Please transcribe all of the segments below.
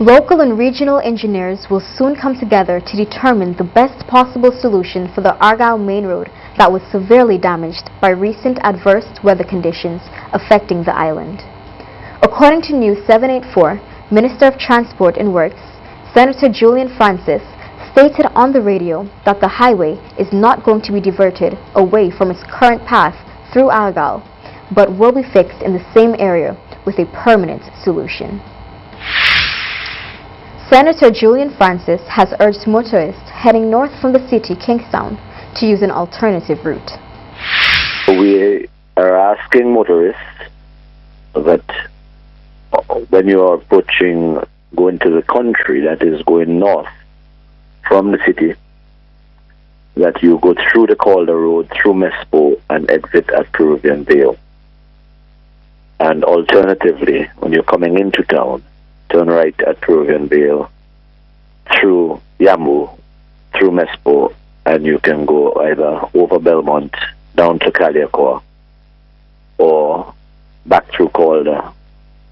Local and regional engineers will soon come together to determine the best possible solution for the Argyle Main Road that was severely damaged by recent adverse weather conditions affecting the island. According to News 784, Minister of Transport and Works, Senator Julian Francis, stated on the radio that the highway is not going to be diverted away from its current path through Argyle, but will be fixed in the same area with a permanent solution. Senator Julian Francis has urged motorists heading north from the city, Kingstown, to use an alternative route. We are asking motorists that when you are approaching, going to the country, that is going north from the city, that you go through the Calder Road, through Mespo, and exit at Peruvian Vale. And alternatively, when you're coming into town, turn right at Peruvian Vale, through Yambu, through Mespo, and you can go either over Belmont, down to Caliacor, or back through Calder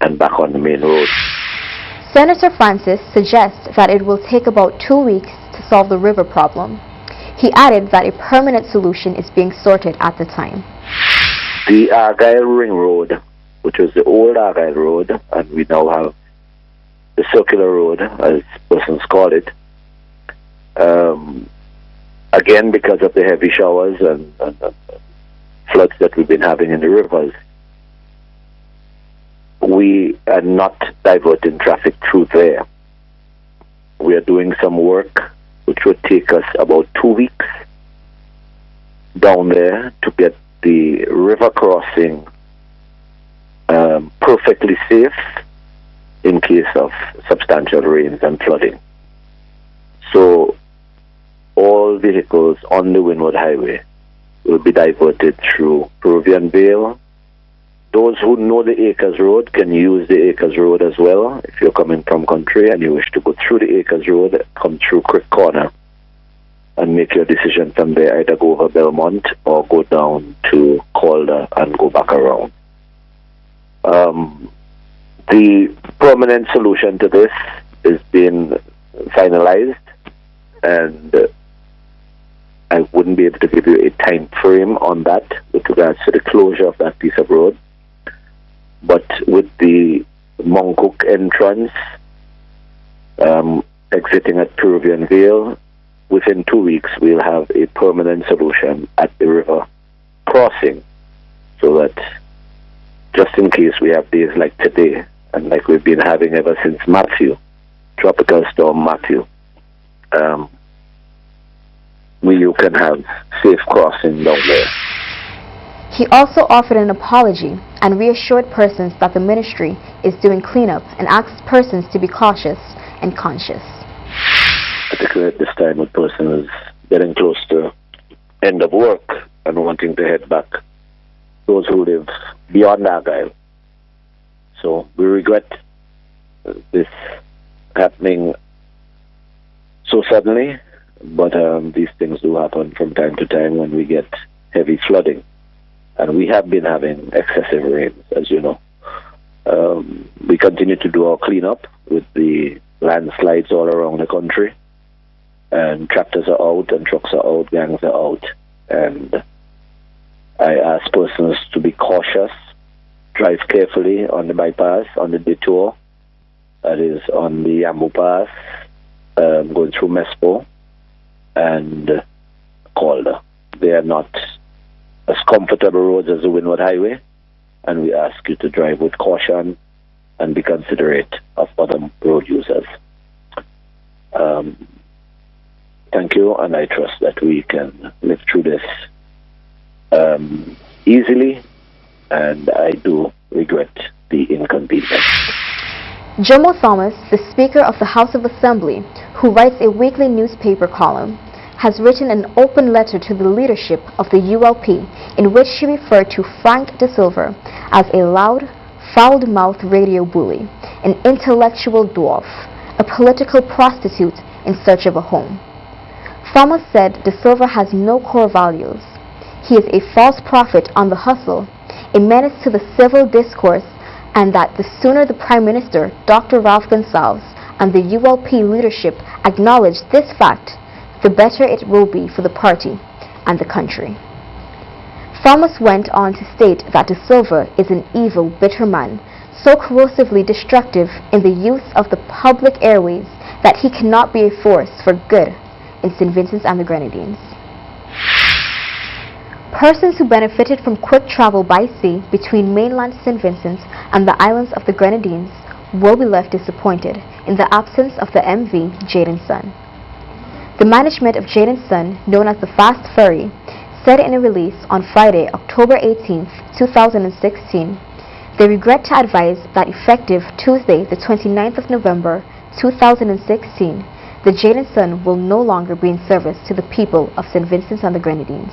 and back on the main road. Senator Francis suggests that it will take about 2 weeks to solve the river problem. He added that a permanent solution is being sorted at the time. The Argyle Ring Road, which was the old Argyle Road, and we now have the Circular Road, as persons call it, again because of the heavy showers and floods that we've been having in the rivers, we are not diverting traffic through there. We are doing some work which would take us about 2 weeks down there to get the river crossing perfectly safe in case of substantial rains and flooding. So all vehicles on the Windward Highway will be diverted through Peruvian Vale. Those who know the Acres Road can use the Acres Road as well. If you're coming from country and you wish to go through the Acres Road, come through Creek Corner and make your decision from there, either go over Belmont or go down to Calder and go back around. The permanent solution to this is being finalized, and I wouldn't be able to give you a time frame on that with regards to the closure of that piece of road. But with the Moncook entrance exiting at Peruvian Vale, within 2 weeks we'll have a permanent solution at the river crossing, so that just in case we have days like today, and like we've been having ever since Matthew, Tropical Storm Matthew, you can have safe crossing down there. He also offered an apology and reassured persons that the ministry is doing cleanup and asked persons to be cautious and conscious. Particularly at this time when a person is getting close to end of work and wanting to head back, those who live beyond Argyle. So we regret this happening so suddenly, but these things do happen from time to time when we get heavy flooding. And we have been having excessive rains, as you know. We continue to do our cleanup with the landslides all around the country. And tractors are out and trucks are out, gangs are out. And I ask persons to be cautious, drive carefully on the bypass, on the detour, that is on the Yambu Pass, going through Mespo and Calder. They are not as comfortable roads as the Windward Highway, and we ask you to drive with caution and be considerate of other road users. Thank you, and I trust that we can live through this easily, and I do regret the inconvenience. Jomo Thomas, the Speaker of the House of Assembly, who writes a weekly newspaper column, has written an open letter to the leadership of the ULP in which she referred to Frank De Silva as a loud, foul-mouthed radio bully, an intellectual dwarf, a political prostitute in search of a home. Thomas said De Silva has no core values. He is a false prophet on the hustle, a menace to the civil discourse, and that the sooner the Prime Minister, Dr. Ralph Gonsalves, and the ULP leadership acknowledge this fact, the better it will be for the party and the country. Thomas went on to state that De Silva is an evil, bitter man, so corrosively destructive in the use of the public airways that he cannot be a force for good in St. Vincent and the Grenadines. Persons who benefited from quick travel by sea between mainland St. Vincent and the islands of the Grenadines will be left disappointed in the absence of the MV Jade and Son. The management of Jade and Son, known as the Fast Ferry, said in a release on Friday, October 18, 2016, they regret to advise that effective Tuesday, the 29th of November, 2016, the Jade and Son will no longer be in service to the people of St. Vincent and the Grenadines.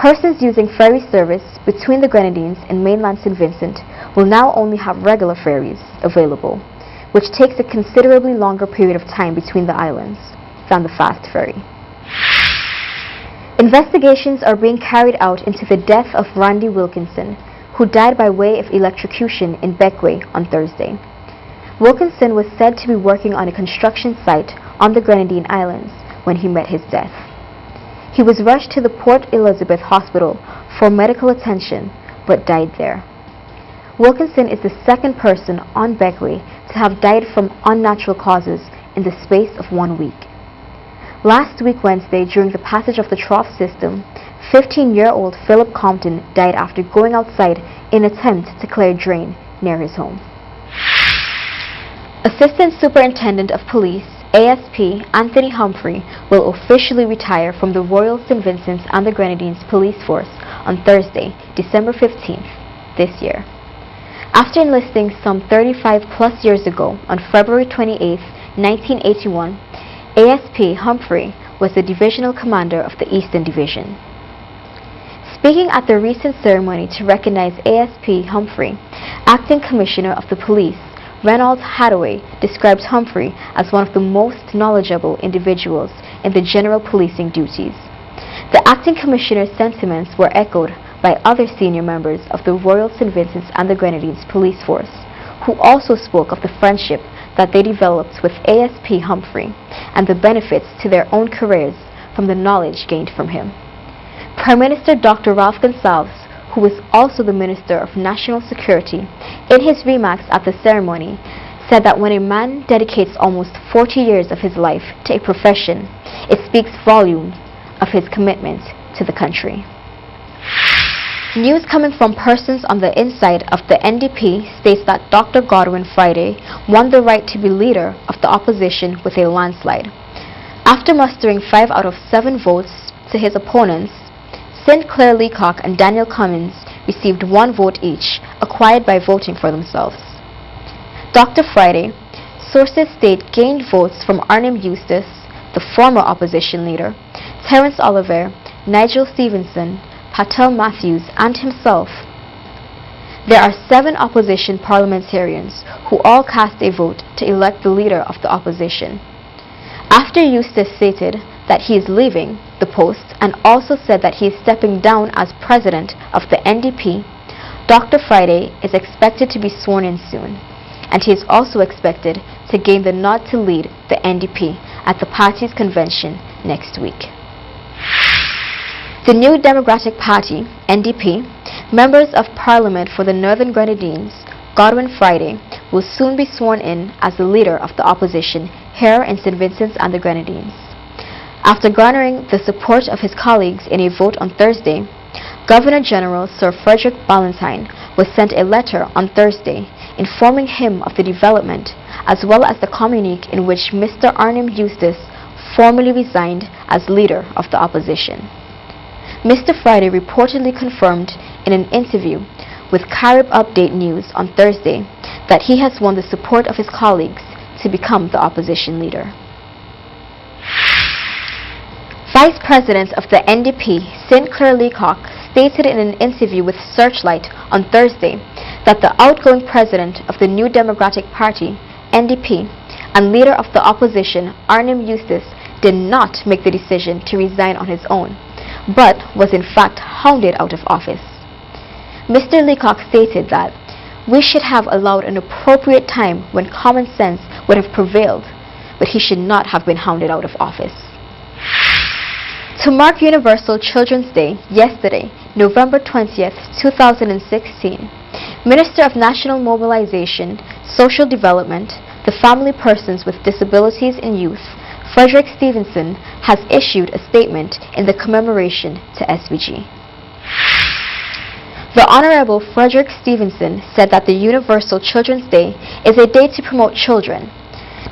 Persons using ferry service between the Grenadines and mainland St. Vincent will now only have regular ferries available, which takes a considerably longer period of time between the islands than the fast ferry. Investigations are being carried out into the death of Randy Wilkinson, who died by way of electrocution in Bequia on Thursday. Wilkinson was said to be working on a construction site on the Grenadine Islands when he met his death. He was rushed to the Port Elizabeth Hospital for medical attention, but died there. Wilkinson is the second person on Bequia to have died from unnatural causes in the space of 1 week. Last week Wednesday, during the passage of the trough system, 15-year-old Philip Compton died after going outside in an attempt to clear a drain near his home. Assistant Superintendent of Police, ASP Anthony Humphrey, will officially retire from the Royal St. Vincent and the Grenadines Police Force on Thursday, December 15th, this year. After enlisting some 35 plus years ago on February 28, 1981, ASP Humphrey was the divisional commander of the Eastern Division. Speaking at the recent ceremony to recognize ASP Humphrey, Acting Commissioner of the Police Reynolds Hathaway described Humphrey as one of the most knowledgeable individuals in the general policing duties. The Acting Commissioner's sentiments were echoed by other senior members of the Royal St. Vincent and the Grenadines Police Force, who also spoke of the friendship that they developed with ASP Humphrey and the benefits to their own careers from the knowledge gained from him. Prime Minister Dr. Ralph Gonsalves, who was also the Minister of National Security, in his remarks at the ceremony, said that when a man dedicates almost 40 years of his life to a profession, it speaks volumes of his commitment to the country. News coming from persons on the inside of the NDP states that Dr. Godwin Friday won the right to be leader of the opposition with a landslide. After mustering 5 out of 7 votes to his opponents, St. Clair Leacock and Daniel Cummins received 1 vote each, acquired by voting for themselves. Dr. Friday, sources state, gained votes from Arnim Eustace, the former opposition leader, Terence Oliver, Nigel Stevenson, Patel Matthews, and himself. There are 7 opposition parliamentarians who all cast a vote to elect the leader of the opposition. After Eustace stated that he is leaving the post and also said that he is stepping down as president of the NDP, Dr. Friday is expected to be sworn in soon, and he is also expected to gain the nod to lead the NDP at the party's convention next week. The New Democratic Party, NDP, members of Parliament for the Northern Grenadines, Godwin Friday, will soon be sworn in as the leader of the opposition here in St. Vincent and the Grenadines. After garnering the support of his colleagues in a vote on Thursday, Governor General Sir Frederick Ballantyne was sent a letter on Thursday informing him of the development, as well as the communique in which Mr. Arnim Eustace formally resigned as leader of the opposition. Mr. Friday reportedly confirmed in an interview with Carib Update News on Thursday that he has won the support of his colleagues to become the opposition leader. Vice President of the NDP, St. Clair Leacock, stated in an interview with Searchlight on Thursday that the outgoing president of the New Democratic Party, NDP, and leader of the opposition, Arnim Eustace, did not make the decision to resign on his own, but was in fact hounded out of office. Mr. Leacock stated that we should have allowed an appropriate time when common sense would have prevailed, but he should not have been hounded out of office. To mark Universal Children's Day yesterday, November 20th, 2016, Minister of National Mobilization, Social Development, the Family Persons with Disabilities and Youth, Frederick Stevenson, has issued a statement in the commemoration to SVG. The Honorable Frederick Stevenson said that the Universal Children's Day is a day to promote children.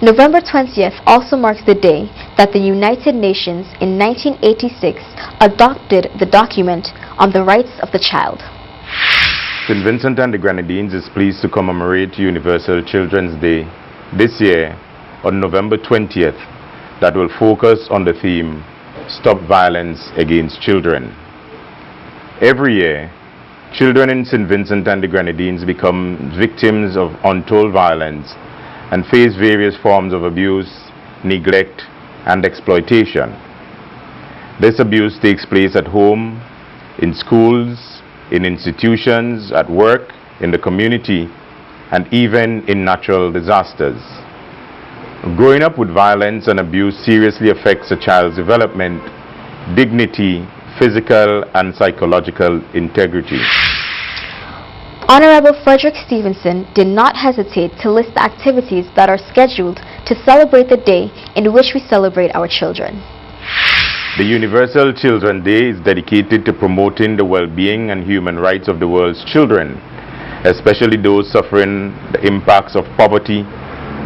November 20th also marks the day that the United Nations in 1986 adopted the document on the rights of the child. St. Vincent and the Grenadines is pleased to commemorate Universal Children's Day this year on November 20th that will focus on the theme, Stop Violence Against Children. Every year, children in St. Vincent and the Grenadines become victims of untold violence and face various forms of abuse, neglect, and exploitation. This abuse takes place at home, in schools, in institutions, at work, in the community, and even in natural disasters. Growing up with violence and abuse seriously affects a child's development, dignity, physical and psychological integrity. Honorable Frederick Stevenson did not hesitate to list the activities that are scheduled to celebrate the day in which we celebrate our children. The Universal Children's Day is dedicated to promoting the well-being and human rights of the world's children, especially those suffering the impacts of poverty,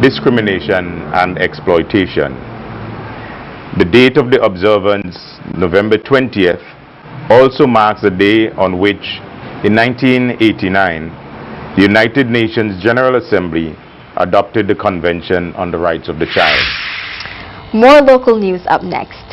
discrimination, and exploitation. The date of the observance, November 20th, also marks the day on which, in 1989, the United Nations General Assembly adopted the Convention on the Rights of the Child. More local news up next.